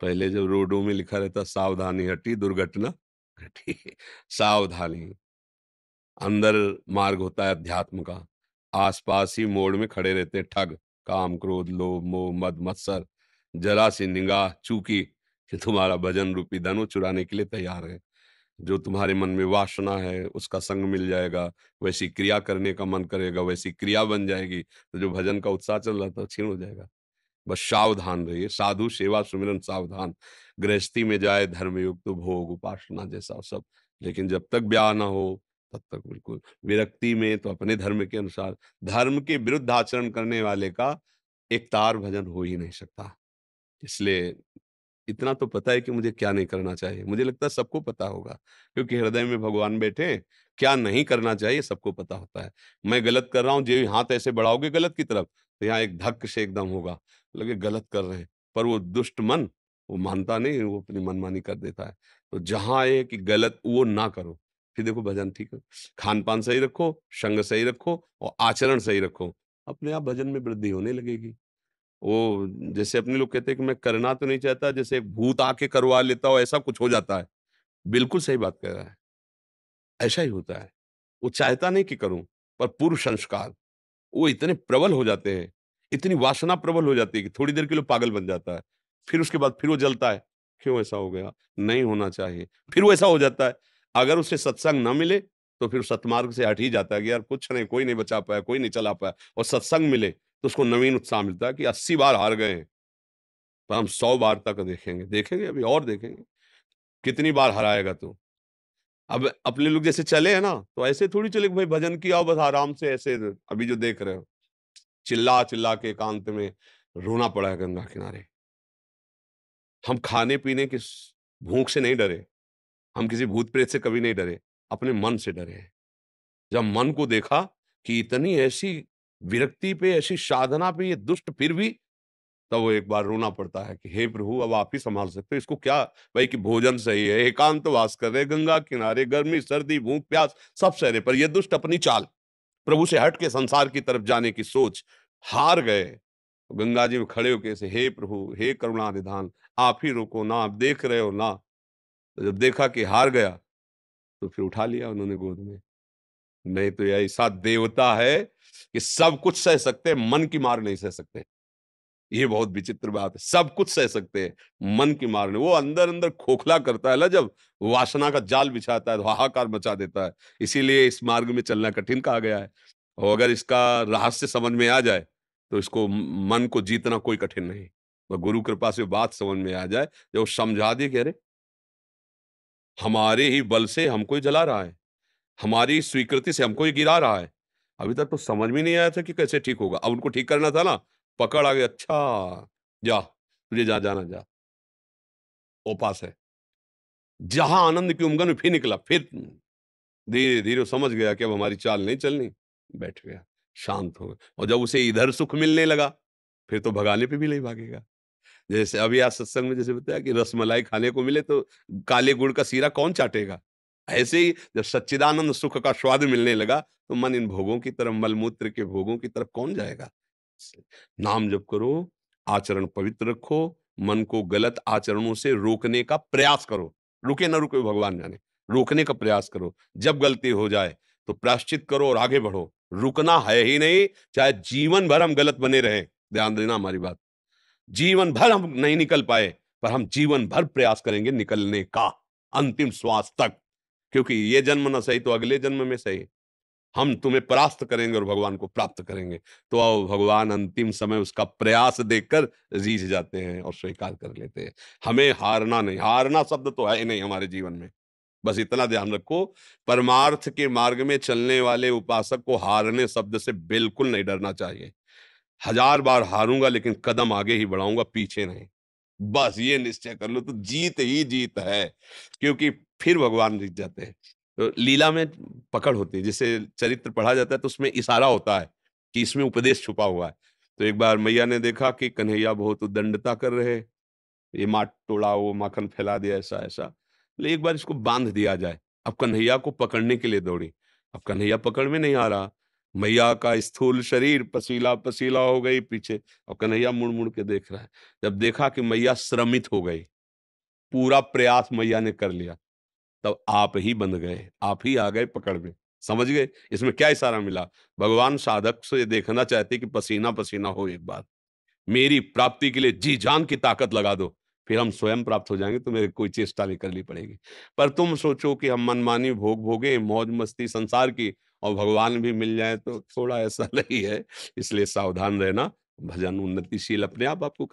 पहले जब रोडों में लिखा रहता सावधानी हटी दुर्घटना घटी। सावधानी, अंदर मार्ग होता है अध्यात्म का, आस-पास ही मोड़ में खड़े रहते हैं ठग, काम, क्रोध, लोभ, मोह, मद, मत्सर। जरा सी निगाह चूकी कि तुम्हारा भजन रूपी धन वो चुराने के लिए तैयार है। जो तुम्हारे मन में वासना है, उसका संग मिल जाएगा, वैसी क्रिया करने का मन करेगा, वैसी क्रिया बन जाएगी, तो जो भजन का उत्साह चल रहा था, क्षीण हो जाएगा। बस सावधान रहिए, साधु सेवा सुमिरन सावधान। गृहस्थी में जाए धर्मयुक्त तो भोग उपासना जैसा सब, लेकिन जब तक ब्याह ना हो तब तक बिल्कुल विरक्ति में तो अपने धर्म के अनुसार। धर्म के विरुद्ध आचरण करने वाले का एक तार भजन हो ही नहीं सकता। इसलिए इतना तो पता है कि मुझे क्या नहीं करना चाहिए। मुझे लगता है सबको पता होगा, क्योंकि हृदय में भगवान बैठे हैं, क्या नहीं करना चाहिए सबको पता होता है। मैं गलत कर रहा हूँ, जो हाथ ऐसे बढ़ाओगे गलत की तरफ, तो यहाँ एक धक्क से एकदम होगा, लगे गलत कर रहे हैं। पर वो दुष्ट मन, वो मानता नहीं, वो अपनी मनमानी कर देता है। तो जहाँ है कि गलत वो ना करो, फिर देखो भजन ठीक है। खान-पान सही रखो, संग सही रखो और आचरण सही रखो, अपने आप भजन में वृद्धि होने लगेगी। वो जैसे अपने लोग कहते हैं कि मैं करना तो नहीं चाहता, जैसे एक भूत आके करवा लेता हो ऐसा कुछ हो जाता है। बिल्कुल सही बात कह रहा है, ऐसा ही होता है। वो चाहता नहीं कि करूँ, पर पूर्व संस्कार वो इतने प्रबल हो जाते हैं, इतनी वासना प्रबल हो जाती है कि थोड़ी देर के लिए पागल बन जाता है। फिर उसके बाद फिर वो जलता है, क्यों ऐसा हो गया? नहीं होना चाहिए। फिर वो ऐसा हो जाता है, अगर उसे सत्संग ना मिले, तो फिर सतमार्ग से हट ही जाता है कि यार कुछ नहीं, कोई नहीं बचा पाया, कोई नहीं चला पाया और सत्संग मिले, तो उसको नवीन उत्साह मिलता है कि 80 बार हार गए हैं। पर हम 100 बार तक देखेंगे, देखेंगे अभी और देखेंगे, कितनी बार हराएगा तू। अब अपने लोग जैसे चले हैं ना, तो ऐसे थोड़ी चले कि भाई भजन किया बस आराम से ऐसे अभी जो देख रहे हो, चिल्ला-चिल्ला के एकांत में रोना पड़ा है गंगा किनारे। हम खाने-पीने की भूख से नहीं डरे, हम किसी भूत-प्रेत से कभी नहीं डरे, अपने मन से डरे हैं। जब मन को देखा कि इतनी ऐसी विरक्ति पे, ऐसी साधना पे ये दुष्ट फिर भी, तब वो एक बार रोना पड़ता है कि हे प्रभु अब आप ही संभाल सकते हो इसको। क्या भाई कि भोजन सही है, एकांतवास कर रहे, गंगा किनारे, गर्मी, सर्दी, भूख, प्यास सब सह रहे, पर ये दुष्ट अपनी चाल, प्रभु से हट के संसार की तरफ जाने की सोच, हार गए। तो गंगा जी में खड़े होके ऐसे, हे प्रभु, हे करुणा निधान, आप ही रोको ना, आप देख रहे हो ना। तो जब देखा कि हार गया, तो फिर उठा लिया उन्होंने गोद में। नहीं तो ये ऐसा देवता है कि सब कुछ सह सकते हैं, मन की मार नहीं सह सकते। ये बहुत विचित्र बात है। सब कुछ सह सकते हैं, मन की मार नहीं। वो अंदर-अंदर खोखला करता है ना जब, वासना का जाल बिछाता है तो हाहाकार मचा देता है। इसीलिए इस मार्ग में चलना कठिन कहा गया है। और अगर इसका रहस्य समझ में आ जाए, तो इसको मन को जीतना कोई कठिन नहीं। तो गुरु कृपा से बात समझ में आ जाए, जब वो समझा दे कि अरे! हमारे ही बल से हमको ये जला रहा है, हमारी स्वीकृति से हमको ये गिरा रहा है। अभी तक तो समझ में नहीं आया था कि कैसे ठीक होगा। अब उनको ठीक करना था ना, पकड़ आ गई, अच्छा, जा, तुझे जहाँ जाना जा, वो पास है। जहाँ आनंद की उमंग में फिर निकला, फिर धीरे-धीरे वो समझ गया कि अब हमारी चाल नहीं चलनी, बैठ गया, शांत हो गया। और जब उसे इधर सुख मिलने लगा, फिर तो भगाने पे भी नहीं भागेगा। जैसे अभी आज सत्संग में जैसे बताया कि रसमलाई खाने को मिले तो काले गुड़ का सीरा कौन चाटेगा? ऐसे ही जब सच्चिदानंद सुख का स्वाद मिलने लगा, तो मन इन भोगों की तरफ, मलमूत्र के भोगों की तरफ कौन जाएगा? नाम जप करो, आचरण पवित्र रखो, मन को गलत आचरणों से रोकने का प्रयास करो। रुके ना रुके भगवान जाने, रोकने का प्रयास करो। जब गलती हो जाए, तो प्रायश्चित करो और आगे बढ़ो। रुकना है ही नहीं, चाहे जीवन भर हम गलत बने रहें, ध्यान देना हमारी बात। जीवन भर हम नहीं निकल पाए, पर हम जीवन भर प्रयास करेंगे निकलने का, अंतिम श्वास तक। क्योंकि ये जन्म ना सही तो अगले जन्म में सही, हम तुम्हें परास्त करेंगे और भगवान को प्राप्त करेंगे। तो आओ भगवान अंतिम समय उसका प्रयास देखकर रीझ जाते हैं और स्वीकार कर लेते हैं। हमें हारना नहीं, हारना शब्द तो है ही नहीं हमारे जीवन में। बस इतना ध्यान रखो, परमार्थ के मार्ग में चलने वाले उपासक को हारने शब्द से बिल्कुल नहीं डरना चाहिए। हजार बार हारूँगा लेकिन कदम आगे ही बढ़ाऊँगा, पीछे नहीं। बस ये निश्चय कर लो तो जीत ही जीत है, क्योंकि फिर भगवान जीत जाते हैं। तो लीला में पकड़ होती है, जैसे चरित्र पढ़ा जाता है तो उसमें इशारा होता है कि इसमें उपदेश छुपा हुआ है। तो एक बार मैया ने देखा कि कन्हैया बहुत उद्दंडता कर रहे हैं, ये माट तोड़ा, वो माखन फैला दिया, ऐसा-ऐसा। बोले एक बार इसको बाँध दिया जाए। अब कन्हैया को पकड़ने के लिए दौड़ी। अब कन्हैया पकड़ में नहीं आ रहा। मैया का स्थूल शरीर पसीला पसीला हो गई पीछे, और कन्हैया मुड़ मुड़ के देख रहा है। जब देखा कि मैया श्रमित हो गई, पूरा प्रयास मैया ने कर लिया, तब आप ही बंध गए, आप ही आ गए पकड़ में। समझ गए इसमें क्या इशारा मिला? भगवान साधक से देखना चाहते कि पसीना पसीना हो एक बार, मेरी प्राप्ति के लिए जी जान की ताकत लगा दो, फिर हम स्वयं प्राप्त हो जाएंगे, तुम्हें कोई चेष्टा नहीं करनी पड़ेगी। पर तुम सोचो कि हम मनमानी भोग भोगें, मौज मस्ती संसार की, और भगवान भी मिल जाए, तो थोड़ा ऐसा नहीं है। इसलिए सावधान रहना, भजन उन्नतिशील अपने आप आपको